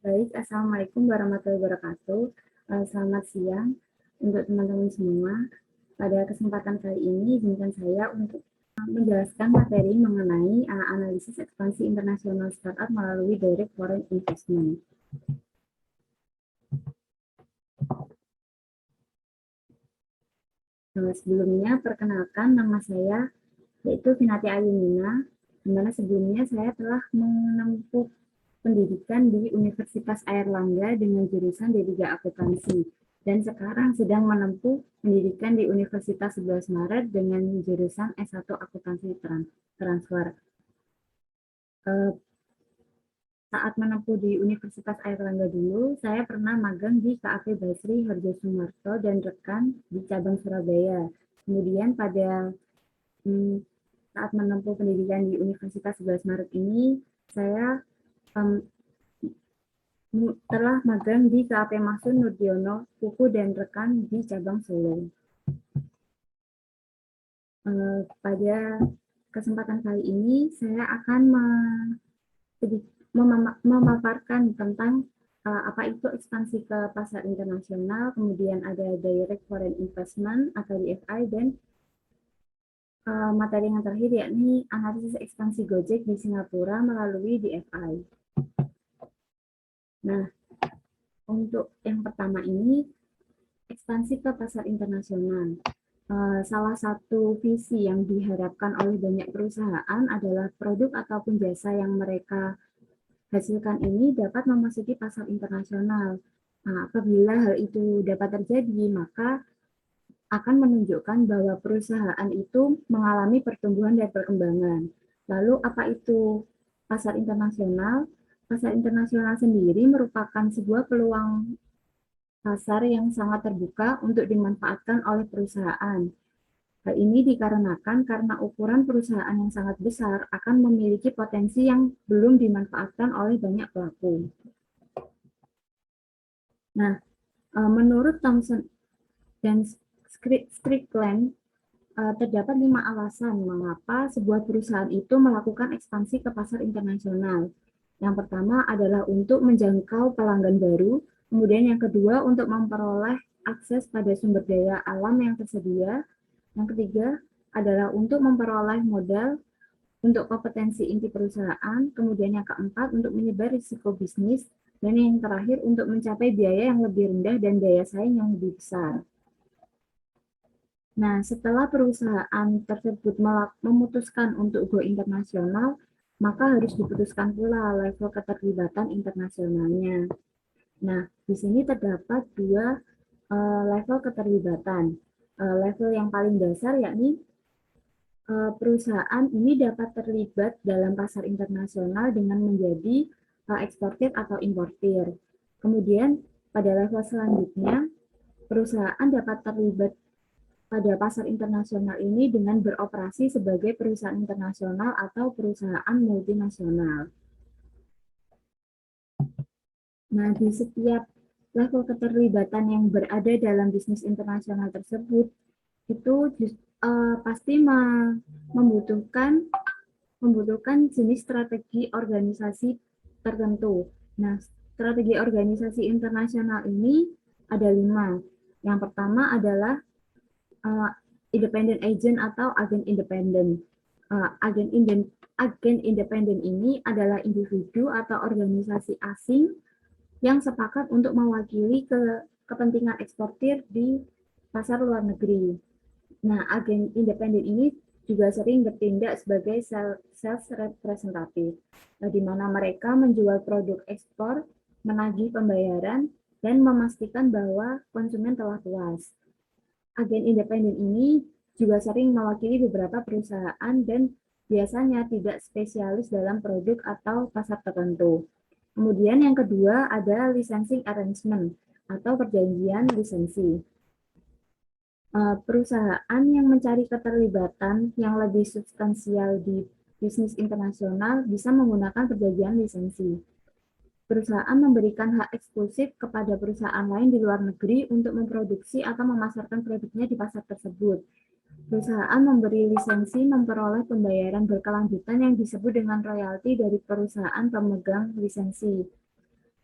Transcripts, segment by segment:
Baik, Assalamualaikum warahmatullahi wabarakatuh. Selamat siang untuk teman-teman semua. Pada kesempatan kali ini, izinkan saya untuk menjelaskan materi mengenai analisis ekspansi internasional startup melalui direct foreign investment. Sebelumnya, perkenalkan nama saya yaitu Vinati Ayunina, di mana sebelumnya saya telah menempuh pendidikan di Universitas Airlangga dengan jurusan D3 Akuntansi, dan sekarang sedang menempuh pendidikan di Universitas 11 Maret dengan jurusan S1 Akuntansi Transfer. Saat menempuh di Universitas Airlangga dulu, saya pernah magang di KAP Basri Harjo Sumarto dan rekan di cabang Surabaya. Kemudian pada saat menempuh pendidikan di Universitas 11 Maret ini, saya telah magang di KAP Mahsun Nurdiono, Kuku dan rekan di cabang Solo. Pada kesempatan kali ini, saya akan memaparkan tentang apa itu ekspansi ke pasar internasional, kemudian ada direct foreign investment atau DFI, dan materi yang terakhir yakni analisis ekspansi Gojek di Singapura melalui DFI. Nah, untuk yang pertama ini, ekspansi ke pasar internasional. Salah satu visi yang diharapkan oleh banyak perusahaan adalah produk ataupun jasa yang mereka hasilkan ini dapat memasuki pasar internasional. Nah, apabila hal itu dapat terjadi, maka akan menunjukkan bahwa perusahaan itu mengalami pertumbuhan dan perkembangan. Lalu apa itu pasar internasional? Pasar internasional sendiri merupakan sebuah peluang pasar yang sangat terbuka untuk dimanfaatkan oleh perusahaan. Hal ini dikarenakan karena ukuran perusahaan yang sangat besar akan memiliki potensi yang belum dimanfaatkan oleh banyak pelaku. Nah, menurut Thomson dan Strickland, terdapat 5 alasan mengapa sebuah perusahaan itu melakukan ekspansi ke pasar internasional. Yang pertama adalah untuk menjangkau pelanggan baru, kemudian yang kedua untuk memperoleh akses pada sumber daya alam yang tersedia, yang ketiga adalah untuk memperoleh modal untuk kompetensi inti perusahaan, kemudian yang keempat untuk menyebar risiko bisnis, dan yang terakhir untuk mencapai biaya yang lebih rendah dan daya saing yang lebih besar. Nah, setelah perusahaan tersebut memutuskan untuk go internasional, maka harus diputuskan pula level keterlibatan internasionalnya. Nah, di sini terdapat dua level keterlibatan. Level yang paling dasar yakni perusahaan ini dapat terlibat dalam pasar internasional dengan menjadi eksportir atau importir. Kemudian pada level selanjutnya, perusahaan dapat terlibat pada pasar internasional ini dengan beroperasi sebagai perusahaan internasional atau perusahaan multinasional. Nah, di setiap level keterlibatan yang berada dalam bisnis internasional tersebut, itu pasti membutuhkan jenis strategi organisasi tertentu. Nah, strategi organisasi internasional ini ada 5. Yang pertama adalah independent agent atau agen independen. Agen independen ini adalah individu atau organisasi asing yang sepakat untuk mewakili kepentingan eksportir di pasar luar negeri. Nah, agen independen ini juga sering bertindak sebagai sales representative, di mana mereka menjual produk ekspor, menagih pembayaran, dan memastikan bahwa konsumen telah puas. Agen independen ini juga sering mewakili beberapa perusahaan dan biasanya tidak spesialis dalam produk atau pasar tertentu. Kemudian yang kedua ada licensing arrangement atau perjanjian lisensi. Perusahaan yang mencari keterlibatan yang lebih substansial di bisnis internasional bisa menggunakan perjanjian lisensi. Perusahaan memberikan hak eksklusif kepada perusahaan lain di luar negeri untuk memproduksi atau memasarkan produknya di pasar tersebut. Perusahaan memberi lisensi memperoleh pembayaran berkelanjutan yang disebut dengan royalti dari perusahaan pemegang lisensi.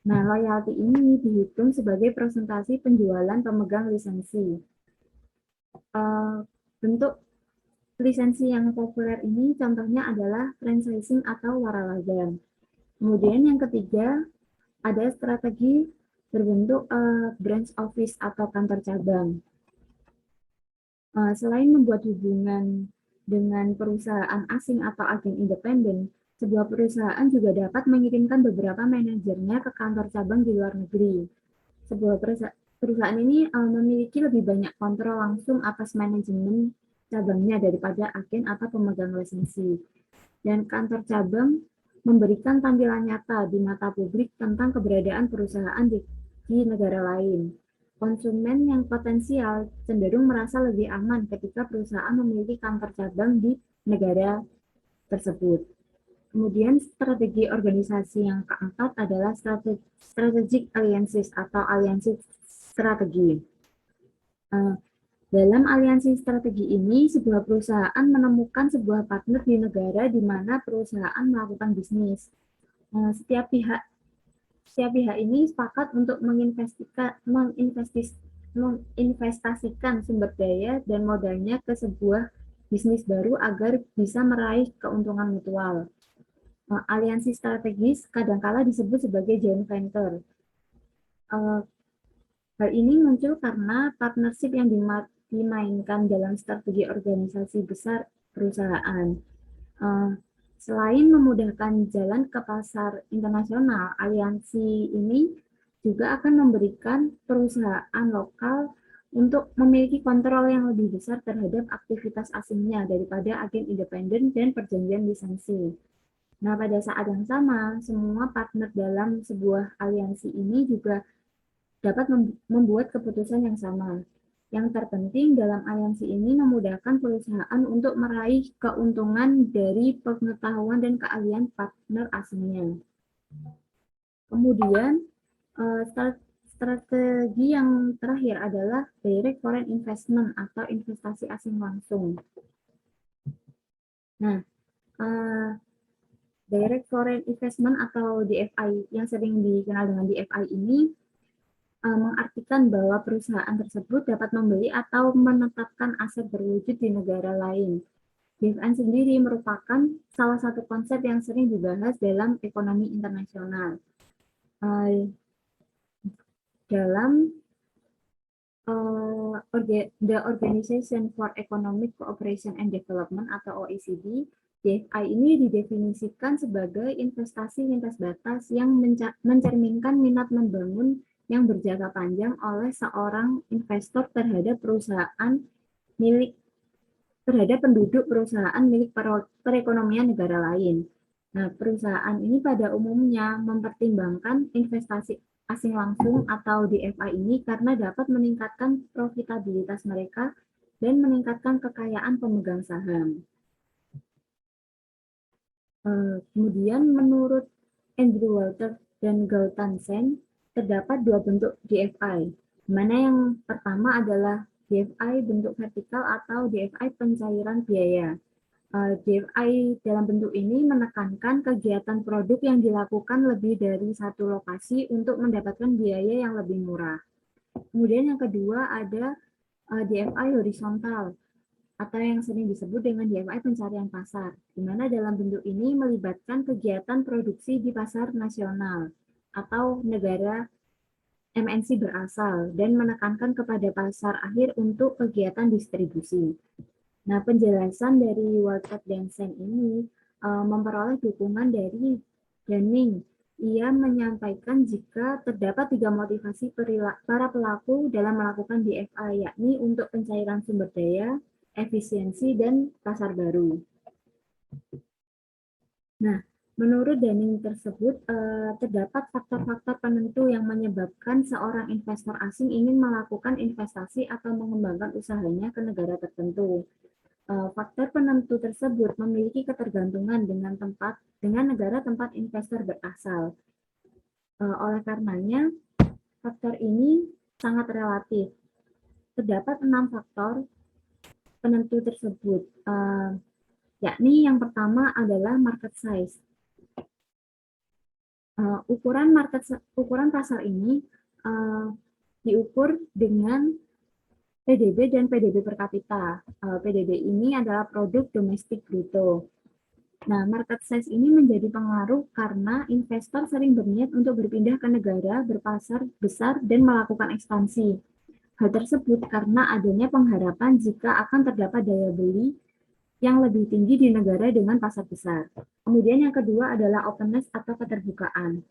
Nah, royalti ini dihitung sebagai presentasi penjualan pemegang lisensi. Bentuk lisensi yang populer ini contohnya adalah franchising atau waralaba. Kemudian yang ketiga, ada strategi berbentuk branch office atau kantor cabang. Selain membuat hubungan dengan perusahaan asing atau agen independen, sebuah perusahaan juga dapat mengirimkan beberapa manajernya ke kantor cabang di luar negeri. Sebuah perusahaan ini memiliki lebih banyak kontrol langsung atas manajemen cabangnya daripada agen atau pemegang lisensi. Dan kantor cabang memberikan tampilan nyata di mata publik tentang keberadaan perusahaan di negara lain. Konsumen yang potensial cenderung merasa lebih aman ketika perusahaan memiliki kantor cabang di negara tersebut. Kemudian strategi organisasi yang keempat adalah strategic alliances atau aliansi strategi. Dalam aliansi strategi ini, sebuah perusahaan menemukan sebuah partner di negara di mana perusahaan melakukan bisnis. Setiap pihak ini sepakat untuk menginvestasikan sumber daya dan modalnya ke sebuah bisnis baru agar bisa meraih keuntungan mutual. Aliansi strategis kadangkala disebut sebagai joint venture. Hal ini muncul karena partnership yang dimainkan dalam strategi organisasi besar perusahaan. Selain memudahkan jalan ke pasar internasional, aliansi ini juga akan memberikan perusahaan lokal untuk memiliki kontrol yang lebih besar terhadap aktivitas asingnya daripada agen independen dan perjanjian lisensi. Nah, pada saat yang sama, semua partner dalam sebuah aliansi ini juga dapat membuat keputusan yang sama. Yang terpenting dalam aliansi ini memudahkan perusahaan untuk meraih keuntungan dari pengetahuan dan keahlian partner asingnya. Kemudian, strategi yang terakhir adalah direct foreign investment atau investasi asing langsung. Nah, direct foreign investment atau DFI yang sering dikenal dengan DFI ini mengartikan bahwa perusahaan tersebut dapat membeli atau menetapkan aset berwujud di negara lain. DFI sendiri merupakan salah satu konsep yang sering dibahas dalam ekonomi internasional. Dalam The Organization for Economic Cooperation and Development atau OECD, DFI ini didefinisikan sebagai investasi lintas batas yang mencerminkan minat membangun yang berjangka panjang oleh seorang investor terhadap penduduk perusahaan milik perekonomian negara lain. Nah, perusahaan ini pada umumnya mempertimbangkan investasi asing langsung atau DFI ini karena dapat meningkatkan profitabilitas mereka dan meningkatkan kekayaan pemegang saham. Kemudian menurut Andrew Walter dan Gautam Sen, terdapat dua bentuk DFI, mana yang pertama adalah DFI bentuk vertikal atau DFI pencairan biaya. DFI dalam bentuk ini menekankan kegiatan produk yang dilakukan lebih dari satu lokasi untuk mendapatkan biaya yang lebih murah. Kemudian yang kedua ada DFI horizontal atau yang sering disebut dengan DFI pencarian pasar, di mana dalam bentuk ini melibatkan kegiatan produksi di pasar nasional atau negara MNC berasal dan menekankan kepada pasar akhir untuk kegiatan distribusi. Nah, penjelasan dari Walter dan Sen ini memperoleh dukungan dari Dunning. Ia menyampaikan jika terdapat tiga motivasi para pelaku dalam melakukan DFI, yakni untuk pencairan sumber daya, efisiensi, dan pasar baru. Nah, menurut Dunning tersebut, terdapat faktor-faktor penentu yang menyebabkan seorang investor asing ingin melakukan investasi atau mengembangkan usahanya ke negara tertentu. Faktor penentu tersebut memiliki ketergantungan dengan negara tempat investor berasal. Oleh karenanya, faktor ini sangat relatif. Terdapat 6 faktor penentu tersebut, yakni yang pertama adalah market size. Ukuran pasar ini diukur dengan PDB dan PDB per kapita. PDB ini adalah produk domestik bruto. Nah, market size ini menjadi pengaruh karena investor sering berniat untuk berpindah ke negara berpasar besar dan melakukan ekspansi. Hal tersebut karena adanya pengharapan jika akan terdapat daya beli yang lebih tinggi di negara dengan pasar besar. Kemudian yang kedua adalah openness atau keterbukaan.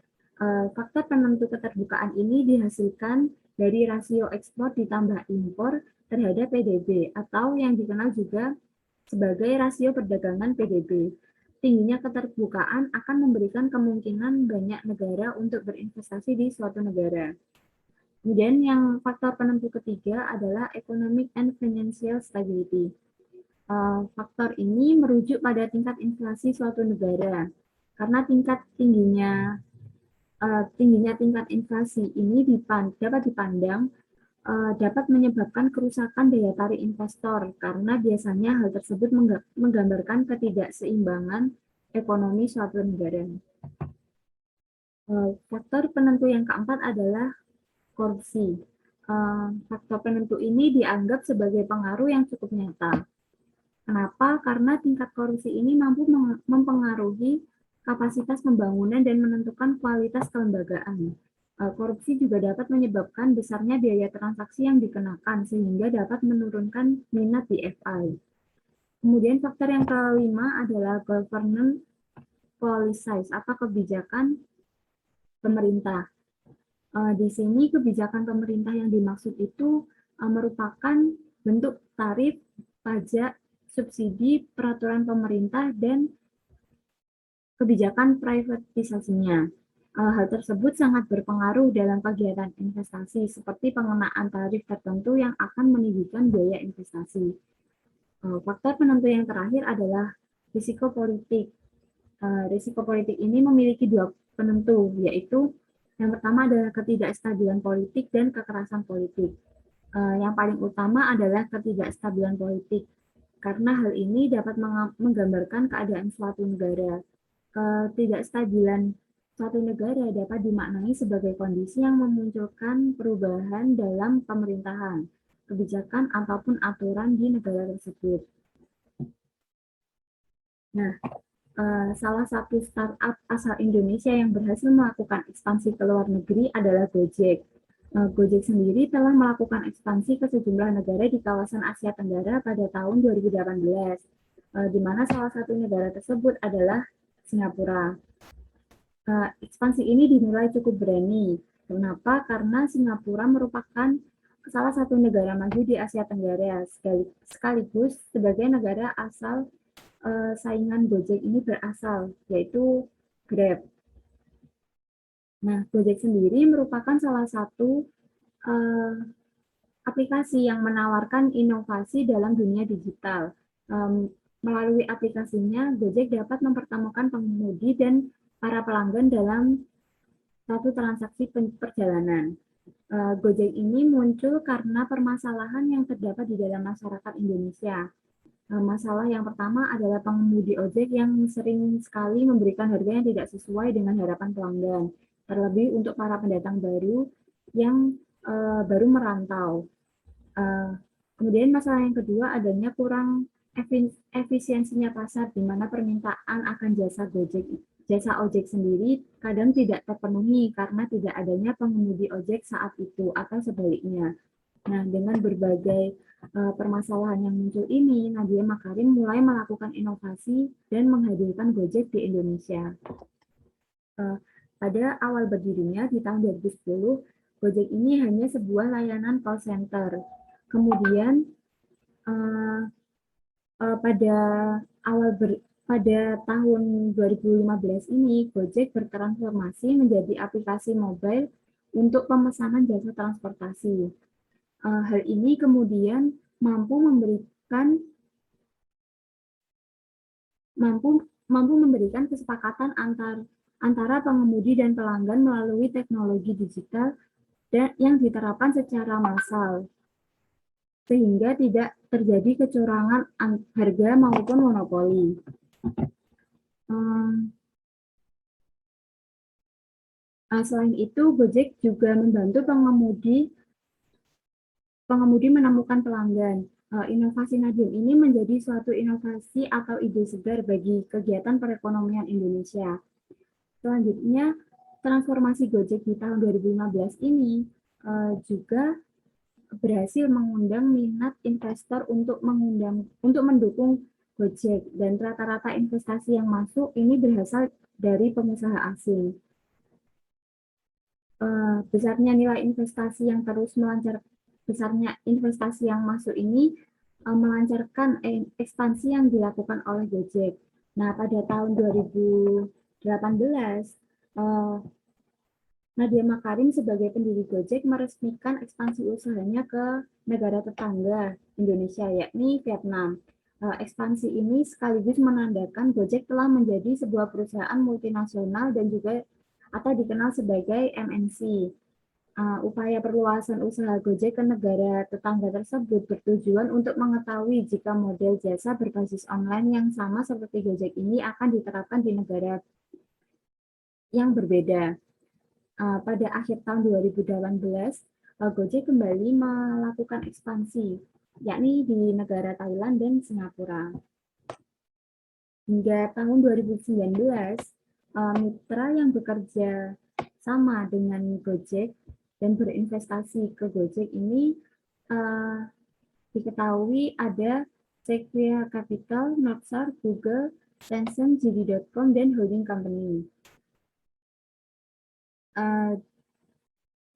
Faktor penentu keterbukaan ini dihasilkan dari rasio ekspor ditambah impor terhadap PDB atau yang dikenal juga sebagai rasio perdagangan PDB. Tingginya keterbukaan akan memberikan kemungkinan banyak negara untuk berinvestasi di suatu negara. Kemudian yang faktor penentu ketiga adalah economic and financial stability. Faktor ini merujuk pada tingkat inflasi suatu negara. Karena tingginya tingkat inflasi ini dapat dipandang dapat menyebabkan kerusakan daya tarik investor karena biasanya hal tersebut menggambarkan ketidakseimbangan ekonomi suatu negara. Faktor penentu yang keempat adalah korupsi. Faktor penentu ini dianggap sebagai pengaruh yang cukup nyata. Kenapa? Karena tingkat korupsi ini mampu mempengaruhi kapasitas pembangunan dan menentukan kualitas kelembagaan. Korupsi juga dapat menyebabkan besarnya biaya transaksi yang dikenakan, sehingga dapat menurunkan minat di FI. Kemudian faktor yang kelima adalah government policies atau kebijakan pemerintah. Di sini kebijakan pemerintah yang dimaksud itu merupakan bentuk tarif, pajak, subsidi, peraturan pemerintah, dan kebijakan privatisasinya. Hal tersebut sangat berpengaruh dalam kegiatan investasi, seperti pengenaan tarif tertentu yang akan meninggikan biaya investasi. Faktor penentu yang terakhir adalah risiko politik. Risiko politik ini memiliki dua penentu, yaitu yang pertama adalah ketidakstabilan politik dan kekerasan politik. Yang paling utama adalah ketidakstabilan politik, karena hal ini dapat menggambarkan keadaan suatu negara. Ketidakstabilan suatu negara dapat dimaknai sebagai kondisi yang memunculkan perubahan dalam pemerintahan, kebijakan, ataupun aturan di negara tersebut. Nah, salah satu startup asal Indonesia yang berhasil melakukan ekspansi ke luar negeri adalah Gojek. Gojek sendiri telah melakukan ekspansi ke sejumlah negara di kawasan Asia Tenggara pada tahun 2018, di mana salah satu negara tersebut adalah Singapura. Ekspansi ini dinilai cukup berani. Kenapa? Karena Singapura merupakan salah satu negara maju di Asia Tenggara, sekaligus sebagai negara asal saingan Gojek ini berasal, yaitu Grab. Nah, Gojek sendiri merupakan salah satu aplikasi yang menawarkan inovasi dalam dunia digital. Melalui aplikasinya, Gojek dapat mempertemukan pengemudi dan para pelanggan dalam satu transaksi perjalanan. Gojek ini muncul karena permasalahan yang terdapat di dalam masyarakat Indonesia. Masalah yang pertama adalah pengemudi ojek yang sering sekali memberikan harga yang tidak sesuai dengan harapan pelanggan, terlebih untuk para pendatang baru yang baru merantau. Kemudian masalah yang kedua adanya kurang efisiensinya pasar, di mana permintaan akan jasa ojek sendiri kadang tidak terpenuhi karena tidak adanya pengemudi ojek saat itu atau sebaliknya. Nah, dengan berbagai permasalahan yang muncul ini, Nadiem Makarim mulai melakukan inovasi dan menghadirkan Gojek di Indonesia. Pada awal berdirinya di tahun 2010, Gojek ini hanya sebuah layanan call center. Kemudian pada tahun 2015 ini, Gojek bertransformasi menjadi aplikasi mobile untuk pemesanan jasa transportasi. Hal ini kemudian mampu memberikan kesepakatan antara pengemudi dan pelanggan melalui teknologi digital yang diterapkan secara massal, sehingga tidak terjadi kecurangan harga maupun monopoli. Selain itu, Gojek juga membantu pengemudi menemukan pelanggan. Inovasi Nadiem ini menjadi suatu inovasi atau ide segar bagi kegiatan perekonomian Indonesia. Selanjutnya, transformasi Gojek di tahun 2015 ini juga berhasil mengundang minat investor untuk mendukung Gojek, dan rata-rata investasi yang masuk ini berasal dari pengusaha asing. Besarnya nilai investasi yang terus melancar besarnya investasi yang masuk ini melancarkan ekspansi yang dilakukan oleh Gojek. Nah, pada tahun 2018, Nadiem Makarim sebagai pendiri Gojek meresmikan ekspansi usahanya ke negara tetangga Indonesia, yakni Vietnam. Ekspansi ini sekaligus menandakan Gojek telah menjadi sebuah perusahaan multinasional dan juga atau dikenal sebagai MNC. Upaya perluasan usaha Gojek ke negara tetangga tersebut bertujuan untuk mengetahui jika model jasa berbasis online yang sama seperti Gojek ini akan diterapkan di negara yang berbeda. Pada akhir tahun 2018, Gojek kembali melakukan ekspansi, yakni di negara Thailand dan Singapura. Hingga tahun 2019, mitra yang bekerja sama dengan Gojek dan berinvestasi ke Gojek ini diketahui ada Sequoia Capital, Northstar, Google, Tencent, JD.com, dan holding company.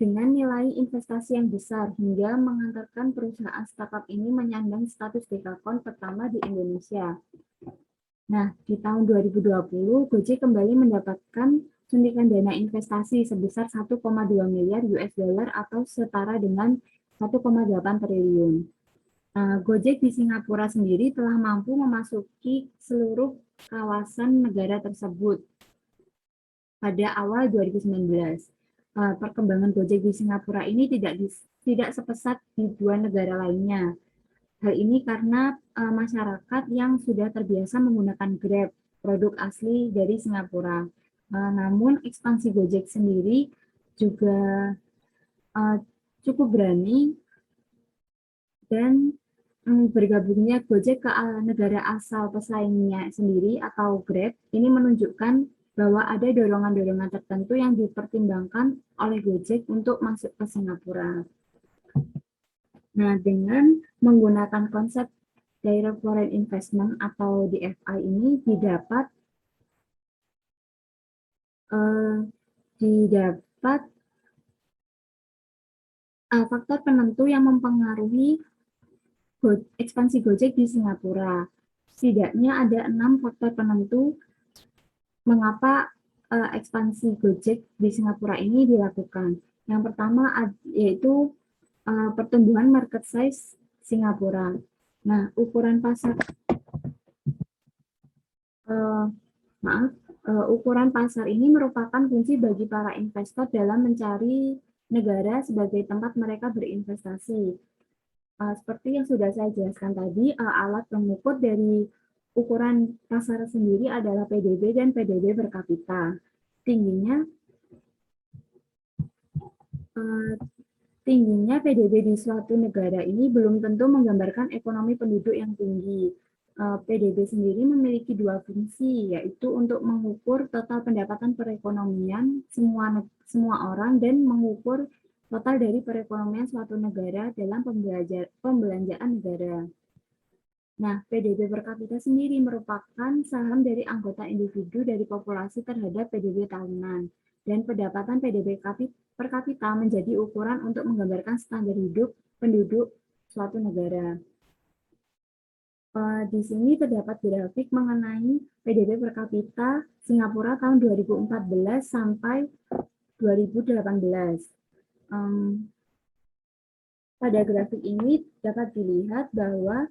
Dengan nilai investasi yang besar hingga mengantarkan perusahaan startup ini menyandang status dekakon pertama di Indonesia. Nah, di tahun 2020, Gojek kembali mendapatkan suntikan dana investasi sebesar 1,2 miliar US dollar atau setara dengan 1,8 triliun. Gojek di Singapura sendiri telah mampu memasuki seluruh kawasan negara tersebut pada awal 2019. Perkembangan Gojek di Singapura ini tidak sepesat di dua negara lainnya. Hal ini karena masyarakat yang sudah terbiasa menggunakan Grab, produk asli dari Singapura. Namun ekspansi Gojek sendiri juga cukup berani, dan bergabungnya Gojek ke negara asal pesaingnya sendiri atau Grab ini menunjukkan bahwa ada dorongan-dorongan tertentu yang dipertimbangkan oleh Gojek untuk masuk ke Singapura. Nah, dengan menggunakan konsep Direct Foreign Investment atau DFI ini didapat faktor penentu yang mempengaruhi ekspansi Gojek di Singapura. Setidaknya ada 6 faktor penentu mengapa ekspansi Gojek di Singapura ini dilakukan. Yang pertama yaitu pertumbuhan market size Singapura. Nah, ukuran pasar ini merupakan kunci bagi para investor dalam mencari negara sebagai tempat mereka berinvestasi. Seperti yang sudah saya jelaskan tadi, alat pengukur dari ukuran pasar sendiri adalah PDB dan PDB per kapita. Tingginya PDB di suatu negara ini belum tentu menggambarkan ekonomi penduduk yang tinggi. PDB sendiri memiliki dua fungsi, yaitu untuk mengukur total pendapatan perekonomian semua orang dan mengukur total dari perekonomian suatu negara dalam pembelanjaan negara. Nah, PDB per kapita sendiri merupakan saham dari anggota individu dari populasi terhadap PDB tahunan, dan pendapatan PDB per kapita menjadi ukuran untuk menggambarkan standar hidup penduduk suatu negara. Di sini terdapat grafik mengenai PDB per kapita Singapura tahun 2014 sampai 2018. Pada grafik ini dapat dilihat bahwa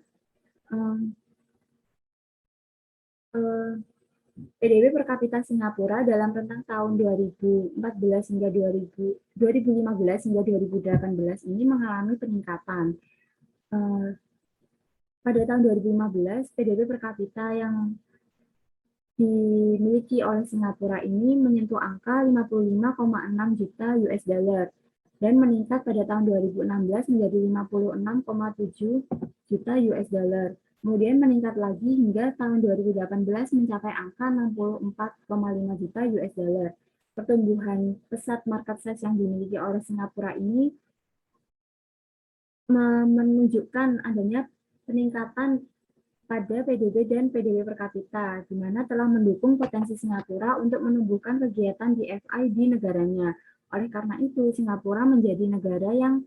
PDB per kapita Singapura dalam rentang tahun 2015 hingga 2018 ini mengalami peningkatan. Pada tahun 2015, PDB per kapita yang dimiliki oleh Singapura ini menyentuh angka 55,6 juta US dollar dan meningkat pada tahun 2016 menjadi 56,7 juta US dollar. Kemudian meningkat lagi hingga tahun 2018 mencapai angka 64,5 juta US dollar. Pertumbuhan pesat market size yang dimiliki oleh Singapura ini menunjukkan adanya peningkatan pada PDB dan PDB per kapita, di mana telah mendukung potensi Singapura untuk menumbuhkan kegiatan DFI di negaranya. Oleh karena itu, Singapura menjadi negara yang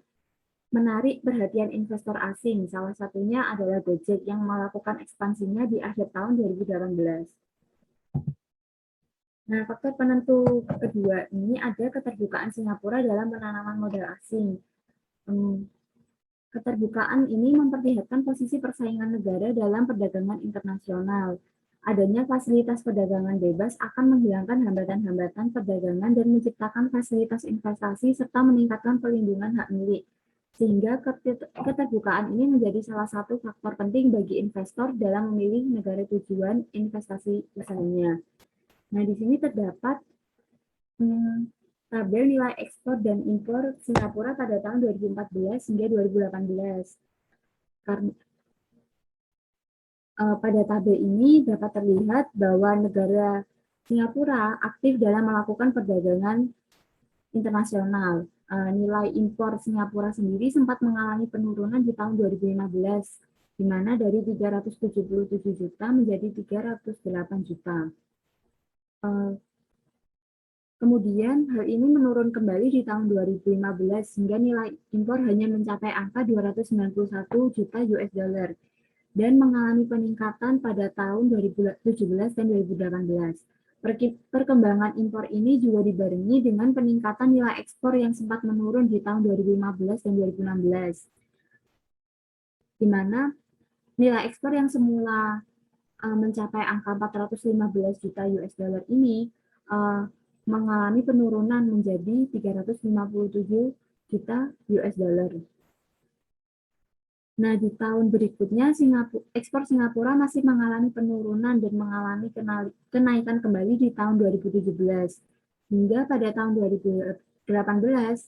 menarik perhatian investor asing. Salah satunya adalah Gojek yang melakukan ekspansinya di akhir tahun 2018. Nah, faktor penentu kedua ini ada keterbukaan Singapura dalam penanaman modal asing. Keterbukaan ini memperlihatkan posisi persaingan negara dalam perdagangan internasional. Adanya fasilitas perdagangan bebas akan menghilangkan hambatan-hambatan perdagangan dan menciptakan fasilitas investasi serta meningkatkan perlindungan hak milik. Sehingga keterbukaan ini menjadi salah satu faktor penting bagi investor dalam memilih negara tujuan investasi usahanya. Nah, di sini terdapat tabel nilai ekspor dan impor Singapura pada tahun 2014 hingga 2018. Karena pada tabel ini dapat terlihat bahwa negara Singapura aktif dalam melakukan perdagangan internasional. Nilai impor Singapura sendiri sempat mengalami penurunan di tahun 2015, di mana dari 377 juta menjadi 308 juta. Kemudian hal ini menurun kembali di tahun 2015 hingga nilai impor hanya mencapai angka 291 juta US dollar dan mengalami peningkatan pada tahun 2017 dan 2018. Perkembangan impor ini juga dibarengi dengan peningkatan nilai ekspor yang sempat menurun di tahun 2015 dan 2016, di mana nilai ekspor yang semula mencapai angka 415 juta US dollar ini mengalami penurunan menjadi 357 juta US dollar. Nah, di tahun berikutnya ekspor Singapura masih mengalami penurunan dan mengalami kenaikan kembali di tahun 2017. Hingga pada tahun 2018,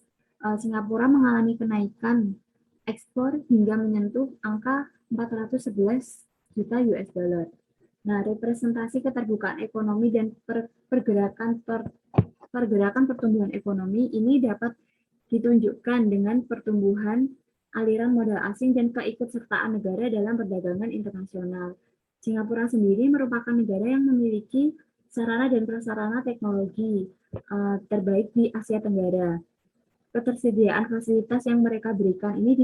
Singapura mengalami kenaikan ekspor hingga menyentuh angka 411 juta US dollar. Nah, representasi keterbukaan ekonomi dan pergerakan pertumbuhan ekonomi ini dapat ditunjukkan dengan pertumbuhan aliran modal asing dan keikutsertaan negara dalam perdagangan internasional. Singapura sendiri merupakan negara yang memiliki sarana dan prasarana teknologi terbaik di Asia Tenggara. Ketersediaan fasilitas yang mereka berikan ini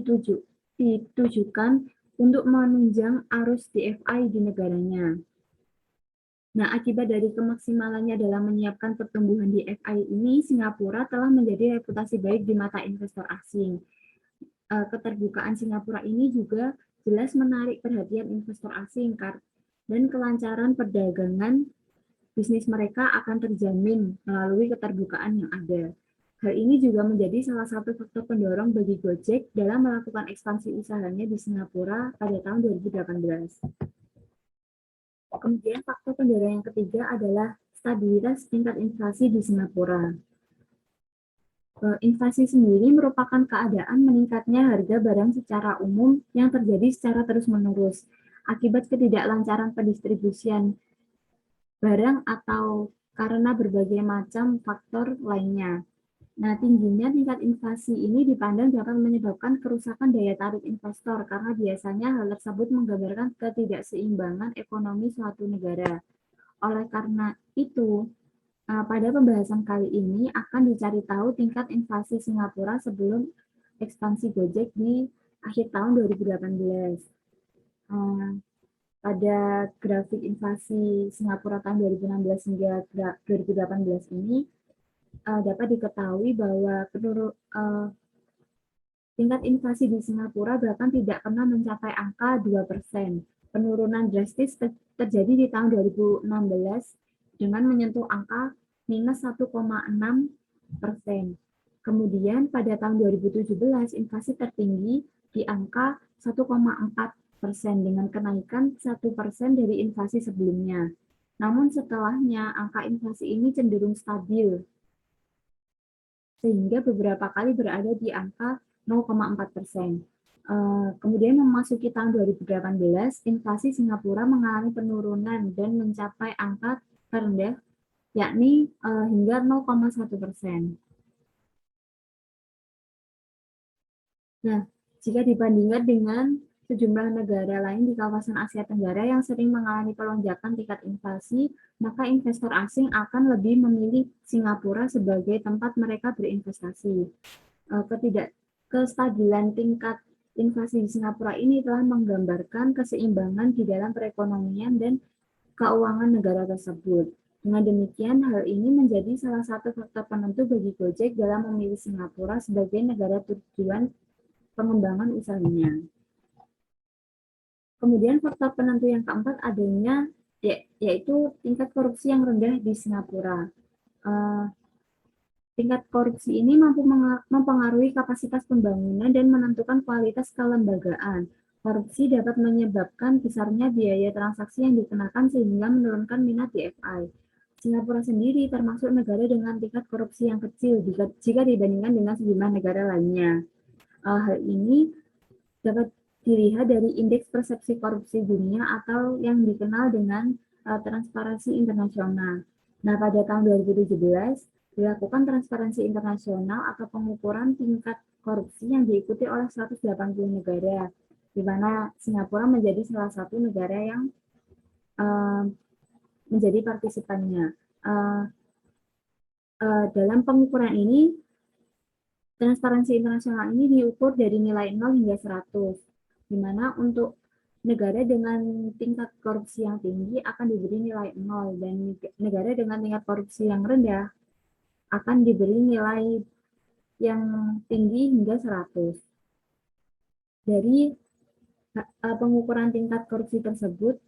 ditujukan untuk menunjang arus DFI di negaranya. Nah, akibat dari kemaksimalannya dalam menyiapkan pertumbuhan DFI ini, Singapura telah menjadi reputasi baik di mata investor asing. Keterbukaan Singapura ini juga jelas menarik perhatian investor asing dan kelancaran perdagangan bisnis mereka akan terjamin melalui keterbukaan yang ada. Hal ini juga menjadi salah satu faktor pendorong bagi Gojek dalam melakukan ekspansi usahanya di Singapura pada tahun 2018. Kemudian faktor pendorong yang ketiga adalah stabilitas tingkat inflasi di Singapura. Inflasi sendiri merupakan keadaan meningkatnya harga barang secara umum yang terjadi secara terus-menerus akibat ketidaklancaran pendistribusian barang atau karena berbagai macam faktor lainnya. Nah, tingginya tingkat inflasi ini dipandang dapat menyebabkan kerusakan daya tarik investor karena biasanya hal tersebut menggambarkan ketidakseimbangan ekonomi suatu negara. Oleh karena itu, pada pembahasan kali ini akan dicari tahu tingkat inflasi Singapura sebelum ekspansi Gojek di akhir tahun 2018. Pada grafik inflasi Singapura tahun 2016 hingga 2018 ini, dapat diketahui bahwa tingkat inflasi di Singapura bahkan tidak pernah mencapai angka 2%. Penurunan drastis terjadi di tahun 2016 dengan menyentuh angka minus 1,6%. Kemudian pada tahun 2017 inflasi tertinggi di angka 1,4% dengan kenaikan 1% dari inflasi sebelumnya. Namun setelahnya angka inflasi ini cenderung stabil, sehingga beberapa kali berada di angka 0,4%. Kemudian memasuki tahun 2018, inflasi Singapura mengalami penurunan dan mencapai angka terendah, yakni hingga 0,1%. Nah, jika dibandingkan dengan sejumlah negara lain di kawasan Asia Tenggara yang sering mengalami pelonjakan tingkat inflasi, maka investor asing akan lebih memilih Singapura sebagai tempat mereka berinvestasi. Kestabilan tingkat inflasi di Singapura ini telah menggambarkan keseimbangan di dalam perekonomian dan keuangan negara tersebut. Dengan demikian, hal ini menjadi salah satu faktor penentu bagi Gojek dalam memilih Singapura sebagai negara tujuan pengembangan usahanya. Kemudian faktor penentu yang keempat adanya yaitu tingkat korupsi yang rendah di Singapura. Tingkat korupsi ini mampu mempengaruhi kapasitas pembangunan dan menentukan kualitas kelembagaan. Korupsi dapat menyebabkan besarnya biaya transaksi yang dikenakan sehingga menurunkan minat DFI. Singapura sendiri termasuk negara dengan tingkat korupsi yang kecil jika dibandingkan dengan sejumlah negara lainnya. Hal ini dapat dilihat dari indeks persepsi korupsi dunia atau yang dikenal dengan Transparansi Internasional. Nah, pada tahun 2017 dilakukan Transparansi Internasional atau pengukuran tingkat korupsi yang diikuti oleh 180 negara, di mana Singapura menjadi salah satu negara yang menjadi partisipannya. Dalam pengukuran ini, Transparansi Internasional ini diukur dari nilai 0 hingga 100, di mana untuk negara dengan tingkat korupsi yang tinggi akan diberi nilai 0, dan negara dengan tingkat korupsi yang rendah akan diberi nilai yang tinggi hingga 100. Dari pengukuran tingkat korupsi tersebut,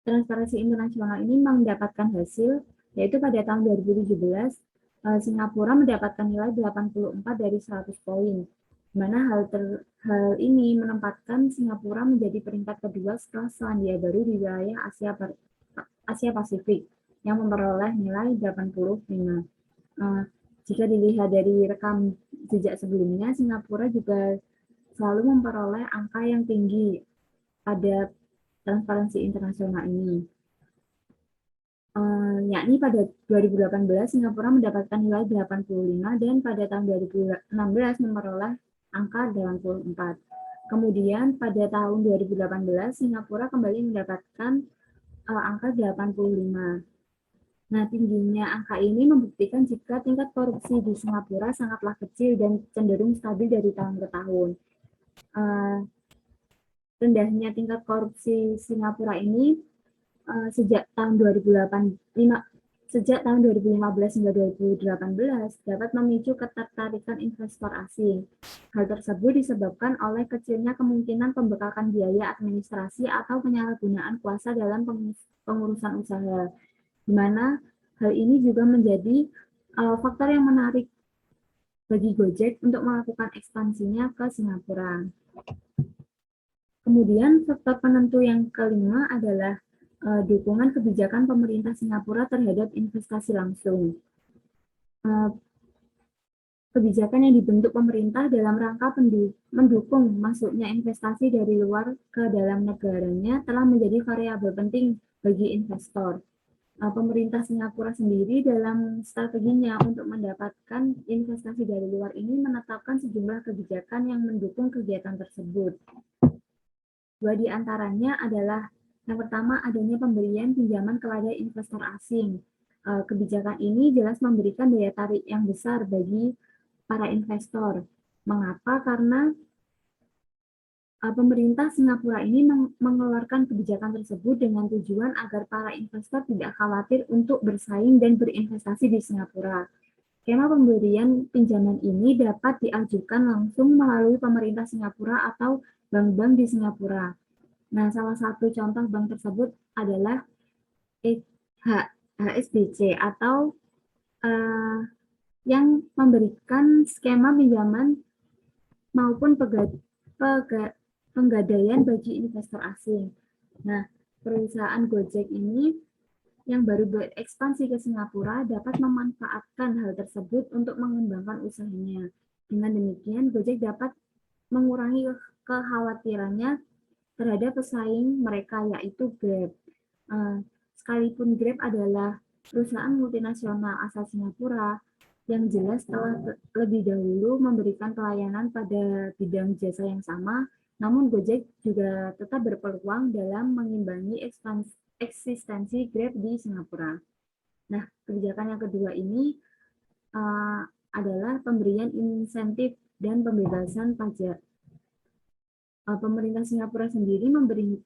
Transparansi Internasional ini mendapatkan hasil, yaitu pada tahun 2017, Singapura mendapatkan nilai 84 dari 100 poin, di mana hal ini menempatkan Singapura menjadi peringkat kedua setelah Selandia Baru di wilayah Asia Pasifik yang memperoleh nilai 85. Jika dilihat dari rekam jejak sebelumnya, Singapura juga selalu memperoleh angka yang tinggi pada Transparansi Internasional ini. Yakni pada 2018 Singapura mendapatkan nilai 85 dan pada tahun 2016 memperoleh angka 84. Kemudian pada tahun 2018 Singapura kembali mendapatkan angka 85. Nah, tingginya angka ini membuktikan jika tingkat korupsi di Singapura sangatlah kecil dan cenderung stabil dari tahun ke tahun. Rendahnya tingkat korupsi Singapura ini sejak tahun 2015 hingga 2018 dapat memicu ketertarikan investor asing. Hal tersebut disebabkan oleh kecilnya kemungkinan pembekakan biaya administrasi atau penyalahgunaan kuasa dalam pengurusan usaha, di mana hal ini juga menjadi faktor yang menarik bagi Gojek untuk melakukan ekspansinya ke Singapura. Kemudian faktor penentu yang kelima adalah dukungan kebijakan pemerintah Singapura terhadap investasi langsung. Kebijakan yang dibentuk pemerintah dalam rangka mendukung masuknya investasi dari luar ke dalam negaranya telah menjadi variabel penting bagi investor. Pemerintah Singapura sendiri dalam strateginya untuk mendapatkan investasi dari luar ini menetapkan sejumlah kebijakan yang mendukung kegiatan tersebut. Dua di antaranya adalah yang pertama, adanya pemberian pinjaman kepada investor asing. Kebijakan ini jelas memberikan daya tarik yang besar bagi para investor. Mengapa? Karena pemerintah Singapura ini mengeluarkan kebijakan tersebut dengan tujuan agar para investor tidak khawatir untuk bersaing dan berinvestasi di Singapura. Skema pemberian pinjaman ini dapat diajukan langsung melalui pemerintah Singapura atau bank-bank di Singapura. Nah, salah satu contoh bank tersebut adalah HSBC atau yang memberikan skema pinjaman maupun penggadaian bagi investor asing. Nah, perusahaan Gojek ini yang baru berekspansi ke Singapura dapat memanfaatkan hal tersebut untuk mengembangkan usahanya. Dengan demikian, Gojek dapat mengurangi kekhawatirannya terhadap pesaing mereka, yaitu Grab. Sekalipun Grab adalah perusahaan multinasional asal Singapura, yang jelas telah lebih dahulu memberikan pelayanan pada bidang jasa yang sama, namun Gojek juga tetap berpeluang dalam mengimbangi eksistensi Grab di Singapura. Nah, kebijakan yang kedua ini adalah pemberian insentif dan pembebasan pajak. Pemerintah Singapura sendiri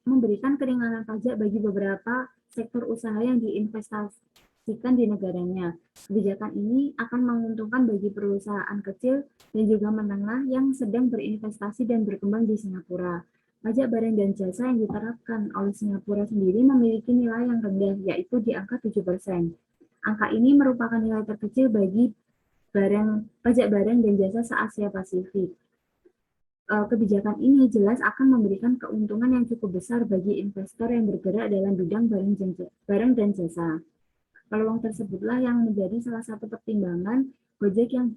memberikan keringanan pajak bagi beberapa sektor usaha yang diinvestasikan di negaranya. Kebijakan ini akan menguntungkan bagi perusahaan kecil dan juga menengah yang sedang berinvestasi dan berkembang di Singapura. Pajak barang dan jasa yang diterapkan oleh Singapura sendiri memiliki nilai yang rendah, yaitu di angka 7%. Angka ini merupakan nilai terkecil bagi pajak barang dan jasa se-Asia Pasifik. Kebijakan ini jelas akan memberikan keuntungan yang cukup besar bagi investor yang bergerak dalam bidang barang dan jasa. Peluang tersebutlah yang menjadi salah satu pertimbangan Gojek yang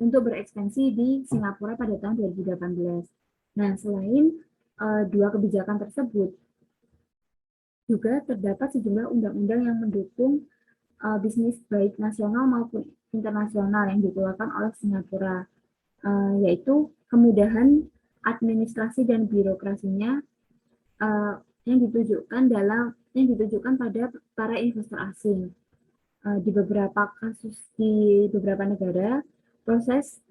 untuk berekspansi di Singapura pada tahun 2018. Nah, selain dua kebijakan tersebut, juga terdapat sejumlah undang-undang yang mendukung bisnis baik nasional maupun internasional yang dikeluarkan oleh Singapura, yaitu kemudahan administrasi dan birokrasinya yang ditujukan pada para investor asing. Di beberapa kasus di beberapa negara, proses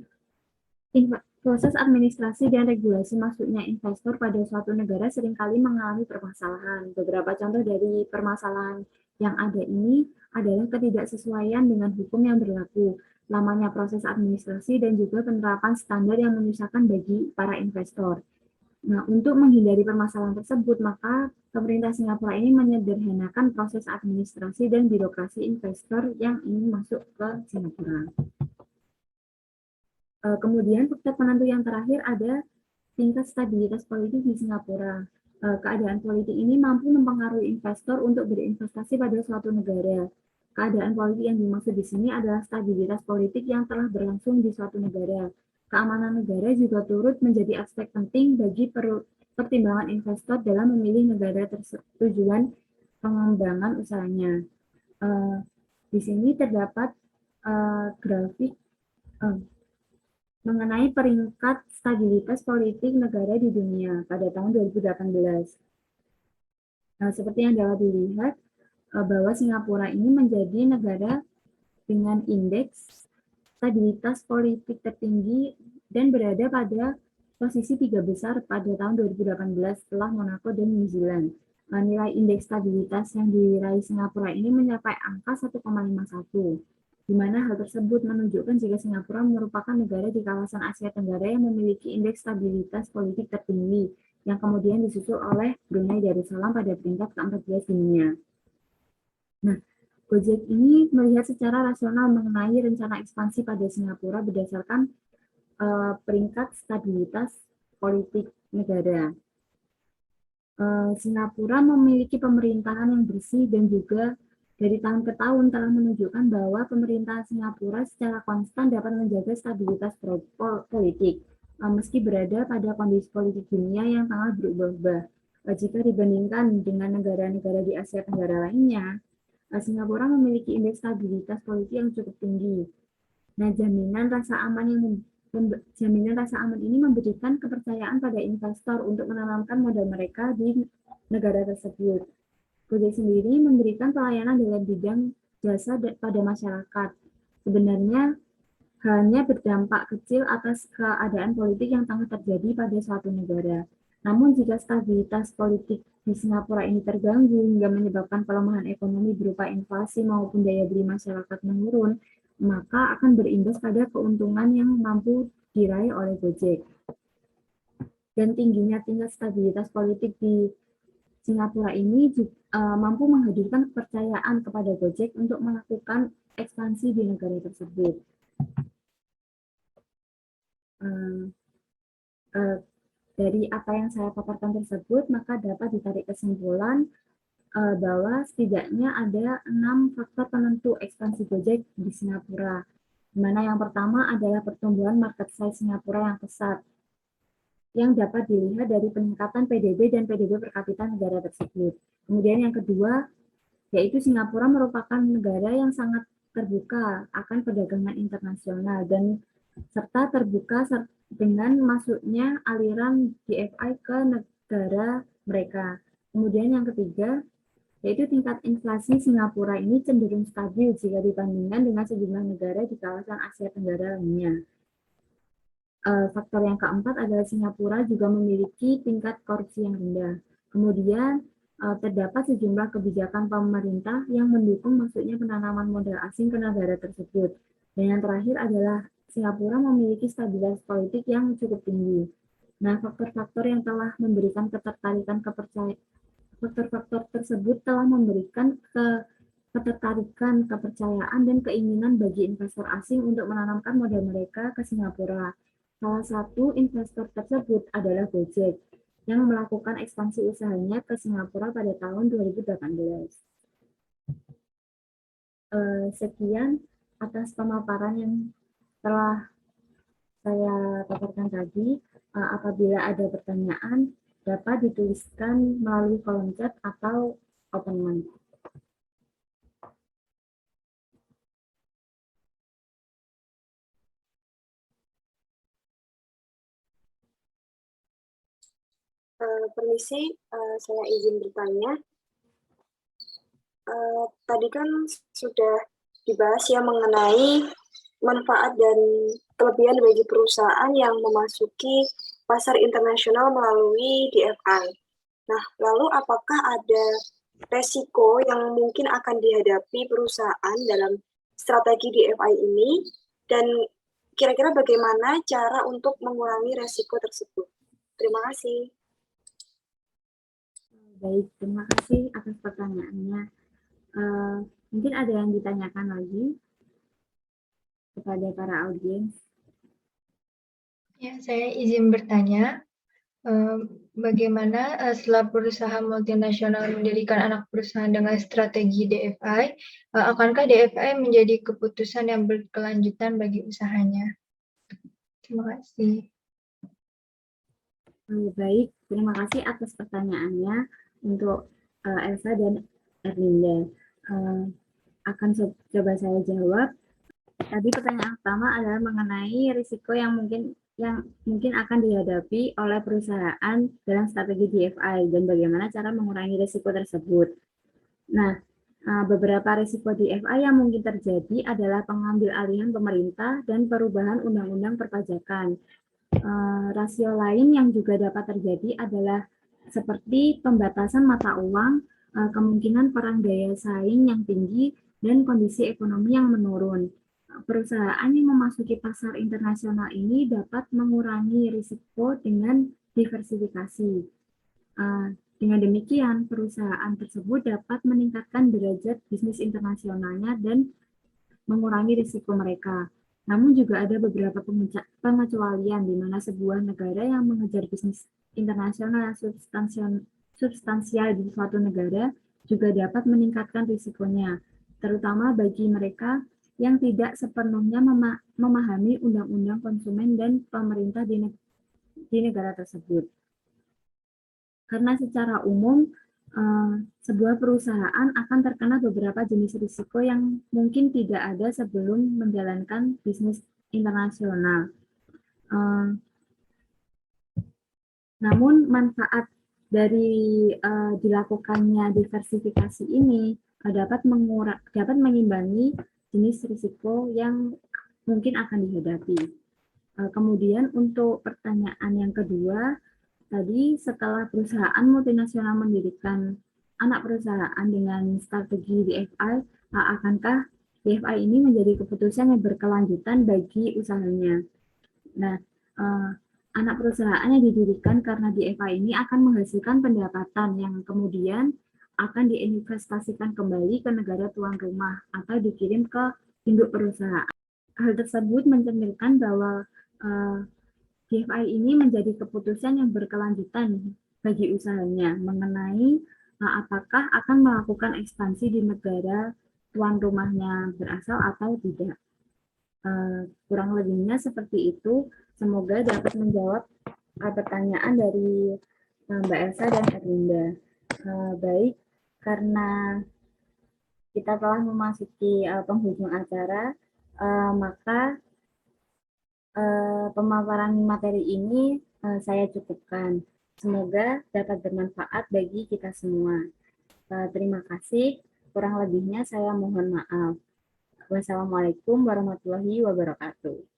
administrasi dan regulasi masuknya investor pada suatu negara seringkali mengalami permasalahan. Beberapa contoh dari permasalahan yang ada ini adalah ketidaksesuaian dengan hukum yang berlaku, lamanya proses administrasi, dan juga penerapan standar yang menyusahkan bagi para investor. Nah, untuk menghindari permasalahan tersebut, maka pemerintah Singapura ini menyederhanakan proses administrasi dan birokrasi investor yang ingin masuk ke Singapura. Kemudian faktor penentu yang terakhir ada tingkat stabilitas politik di Singapura. Keadaan politik ini mampu mempengaruhi investor untuk berinvestasi pada suatu negara. Keadaan politik yang dimaksud di sini adalah stabilitas politik yang telah berlangsung di suatu negara. Keamanan negara juga turut menjadi aspek penting bagi pertimbangan investor dalam memilih negara tujuan pengembangan usahanya. Di sini terdapat grafik mengenai peringkat stabilitas politik negara di dunia pada tahun 2018. Nah, seperti yang dapat dilihat, bahwa Singapura ini menjadi negara dengan indeks stabilitas politik tertinggi dan berada pada posisi 3 besar pada tahun 2018 setelah Monaco dan New Zealand. Nilai indeks stabilitas yang diraih Singapura ini mencapai angka 1,51, di mana hal tersebut menunjukkan jika Singapura merupakan negara di kawasan Asia Tenggara yang memiliki indeks stabilitas politik tertinggi, yang kemudian disusul oleh Brunei Darussalam pada peringkat ke-14 dunia. Nah, Gojek ini melihat secara rasional mengenai rencana ekspansi pada Singapura berdasarkan peringkat stabilitas politik negara. Singapura memiliki pemerintahan yang bersih dan juga dari tahun ke tahun telah menunjukkan bahwa pemerintah Singapura secara konstan dapat menjaga stabilitas politik, meski berada pada kondisi politik dunia yang tengah berubah-ubah. Jika dibandingkan dengan negara-negara di Asia Tenggara lainnya, Singapura memiliki indeks stabilitas politik yang cukup tinggi. Nah, jaminan rasa aman ini memberikan kepercayaan pada investor untuk menanamkan modal mereka di negara tersebut. Gojek sendiri memberikan pelayanan dalam bidang jasa pada masyarakat. Sebenarnya hanya berdampak kecil atas keadaan politik yang tengah terjadi pada suatu negara. Namun jika stabilitas politik di Singapura ini terganggu hingga menyebabkan pelemahan ekonomi berupa inflasi maupun daya beli masyarakat menurun, maka akan berimbas pada keuntungan yang mampu diraih oleh Gojek. Dan tingginya tingkat stabilitas politik di Singapura ini mampu menghadirkan kepercayaan kepada Gojek untuk melakukan ekspansi di negara tersebut. Dari apa yang saya paparkan tersebut, maka dapat ditarik kesimpulan bahwa setidaknya ada 6 faktor penentu ekspansi Gojek di Singapura. Di mana yang pertama adalah pertumbuhan market size Singapura yang pesat, yang dapat dilihat dari peningkatan PDB dan PDB per kapita negara tersebut. Kemudian yang kedua, yaitu Singapura merupakan negara yang sangat terbuka akan perdagangan internasional dan serta terbuka dengan masuknya aliran DFI ke negara mereka. Kemudian yang ketiga, yaitu tingkat inflasi Singapura ini cenderung stabil jika dibandingkan dengan sejumlah negara di kawasan Asia Tenggara lainnya. Faktor yang keempat adalah Singapura juga memiliki tingkat korupsi yang rendah. Kemudian terdapat sejumlah kebijakan pemerintah yang mendukung masuknya penanaman modal asing ke negara tersebut. Dan yang terakhir adalah Singapura memiliki stabilitas politik yang cukup tinggi. Nah, faktor-faktor yang telah memberikan ketertarikan faktor-faktor tersebut telah memberikan ketertarikan, kepercayaan, dan keinginan bagi investor asing untuk menanamkan modal mereka ke Singapura. Salah satu investor tersebut adalah Gojek, yang melakukan ekspansi usahanya ke Singapura pada tahun 2018. Sekian atas pemaparan yang telah saya paparkan tadi. Apabila ada pertanyaan, dapat dituliskan melalui kolom chat atau open mic. Permisi, saya izin bertanya. Tadi kan sudah dibahas ya mengenai manfaat dan kelebihan bagi perusahaan yang memasuki pasar internasional melalui DFI. Nah, lalu apakah ada resiko yang mungkin akan dihadapi perusahaan dalam strategi DFI ini, dan kira-kira bagaimana cara untuk mengurangi resiko tersebut? Terima kasih. Baik, terima kasih atas pertanyaannya. Mungkin ada yang ditanyakan lagi kepada para audiens. Ya, saya izin bertanya, bagaimana setelah perusahaan multinasional mendirikan anak perusahaan dengan strategi DFI, akankah DFI menjadi keputusan yang berkelanjutan bagi usahanya? Terima kasih. Baik, terima kasih atas pertanyaannya untuk Elsa dan Erlinda. Akan coba saya jawab. Tadi pertanyaan pertama adalah mengenai risiko yang mungkin akan dihadapi oleh perusahaan dalam strategi DFI dan bagaimana cara mengurangi risiko tersebut. Nah, beberapa risiko DFI yang mungkin terjadi adalah pengambil alihan pemerintah dan perubahan undang-undang perpajakan. Rasio lain yang juga dapat terjadi adalah seperti pembatasan mata uang, kemungkinan perang daya saing yang tinggi, dan kondisi ekonomi yang menurun. Perusahaan yang memasuki pasar internasional ini dapat mengurangi risiko dengan diversifikasi. Dengan demikian, perusahaan tersebut dapat meningkatkan derajat bisnis internasionalnya dan mengurangi risiko mereka. Namun juga ada beberapa pengecualian di mana sebuah negara yang mengejar bisnis internasional yang substansial di suatu negara juga dapat meningkatkan risikonya, terutama bagi mereka yang tidak sepenuhnya memahami undang-undang konsumen dan pemerintah di negara tersebut. Karena secara umum, sebuah perusahaan akan terkena beberapa jenis risiko yang mungkin tidak ada sebelum menjalankan bisnis internasional. Namun manfaat dari dilakukannya diversifikasi ini dapat mengimbangi jenis risiko yang mungkin akan dihadapi. Kemudian untuk pertanyaan yang kedua, tadi setelah perusahaan multinasional mendirikan anak perusahaan dengan strategi DFI, akankah DFI ini menjadi keputusan yang berkelanjutan bagi usahanya? Nah, anak perusahaan yang didirikan karena DFI ini akan menghasilkan pendapatan yang kemudian akan diinvestasikan kembali ke negara tuan rumah atau dikirim ke induk perusahaan. Hal tersebut mencerminkan bahwa DFI ini menjadi keputusan yang berkelanjutan bagi usahanya mengenai apakah akan melakukan ekspansi di negara tuan rumahnya berasal atau tidak. Kurang lebihnya seperti itu. Semoga dapat menjawab pertanyaan dari Mbak Elsa dan Erlinda. Baik, karena kita telah memasuki penghujung acara, maka pemaparan materi ini saya cukupkan. Semoga dapat bermanfaat bagi kita semua. Terima kasih. Kurang lebihnya saya mohon maaf. Wassalamualaikum warahmatullahi wabarakatuh.